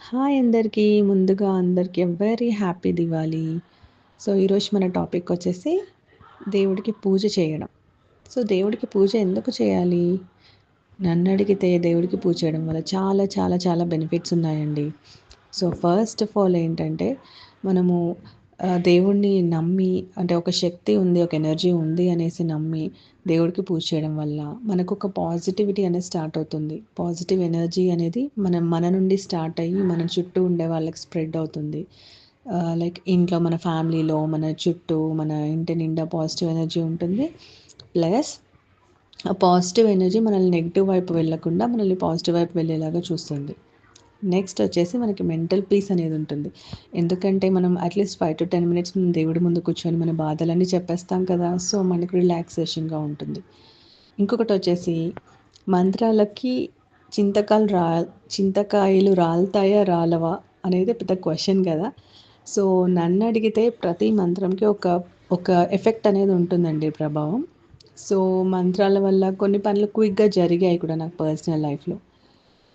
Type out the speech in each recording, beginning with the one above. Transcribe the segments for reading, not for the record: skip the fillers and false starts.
Hi అందరికీ. ముందుగా అందరికీ వెరీ హ్యాపీ దివాళీ. సో, ఈరోజు మన టాపిక్ వచ్చేసి దేవుడికి పూజ చేయడం. సో, దేవుడికి పూజ ఎందుకు చేయాలి? నన్నడిగితే దేవుడికి పూజ చేయడం వల్ల చాలా చాలా చాలా బెనిఫిట్స్ ఉన్నాయండి. సో, ఫస్ట్ ఆఫ్ ఆల్ ఏంటంటే మనము దేవుడిని నమ్మి అంటే ఒక శక్తి ఉంది, ఒక ఎనర్జీ ఉంది అనేసి నమ్మి దేవుడికి పూజ చేయడం వల్ల మనకొక పాజిటివిటీ అనేది స్టార్ట్ అవుతుంది. పాజిటివ్ ఎనర్జీ అనేది మన నుండి స్టార్ట్ అయ్యి మన చుట్టూ ఉండే వాళ్ళకి స్ప్రెడ్ అవుతుంది. లైక్ ఇంట్లో మన ఫ్యామిలీలో, మన చుట్టూ, మన ఇంటి నిండా పాజిటివ్ ఎనర్జీ ఉంటుంది. ప్లస్ ఆ పాజిటివ్ ఎనర్జీ మనల్ని నెగెటివ్ వైపు వెళ్ళకుండా మనల్ని పాజిటివ్ వైపు వెళ్ళేలాగా చూస్తుంది. నెక్స్ట్ వచ్చేసి మనకి మెంటల్ పీస్ అనేది ఉంటుంది. ఎందుకంటే మనం అట్లీస్ట్ 5-10 మినిట్స్ మనం దేవుడి ముందు కూర్చొని మన బాధలన్నీ చెప్పేస్తాం కదా! సో, మనకు రిలాక్సేషన్‌గా ఉంటుంది. ఇంకొకటి వచ్చేసి మంత్రాలకి చింతకాలు రా చింతకాయలు రాలుతాయా? రాలవా? అనేది పెద్ద క్వెషన్ కదా! సో, నన్నడిగితే ప్రతి మంత్రంకి ఒక ఒక ఎఫెక్ట్ అనేది ఉంటుందండి, ప్రభావం. సో, మంత్రాల వల్ల కొన్ని పనులు క్విక్‌గా జరిగాయి కూడా నాకు పర్సనల్ లైఫ్‌లో.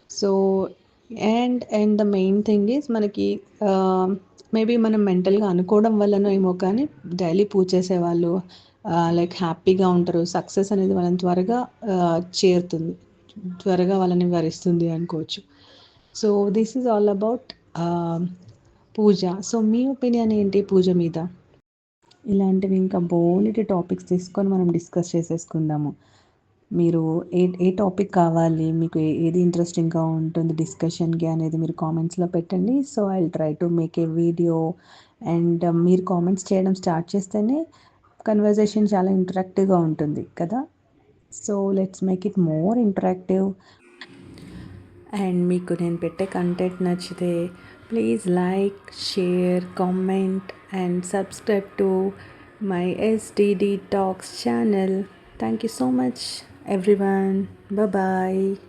So, and the main thing is మనకి మేబీ మనం మెంటల్‌గా అనుకోవడం వల్లనో ఏమో కానీ డైలీ పూజ చేసేవాళ్ళు లైక్ హ్యాపీగా ఉంటారు. సక్సెస్ అనేది వాళ్ళని త్వరగా చేరుతుంది. త్వరగా వాళ్ళని వరిస్తుంది అనుకోవచ్చు. So, this is all about puja. So, మీ ఒపీనియన్ ఏంటి పూజ మీద? ఇలాంటివి ఇంకా బోలెడు టాపిక్స్ తీసుకొని మనం డిస్కస్ చేసేసుకుందాము. మీరు ఏ ఏ టాపిక్ కావాలి, మీకు ఏది ఇంట్రెస్టింగ్‌గా ఉంటుంది డిస్కషన్‌కి అనేది మీరు కామెంట్స్‌లో పెట్టండి. So, I will try to make a video. And మీరు కామెంట్స్ చేయడం స్టార్ట్ చేస్తేనే కన్వర్జేషన్ చాలా ఇంటరాక్టివ్‌గా ఉంటుంది కదా! So, let's make it more interactive. And మీకు నేను పెట్టే కంటెంట్ నచ్చితే please like, share, comment and subscribe to my SDD Talks channel. Thank you so much everyone. Bye bye.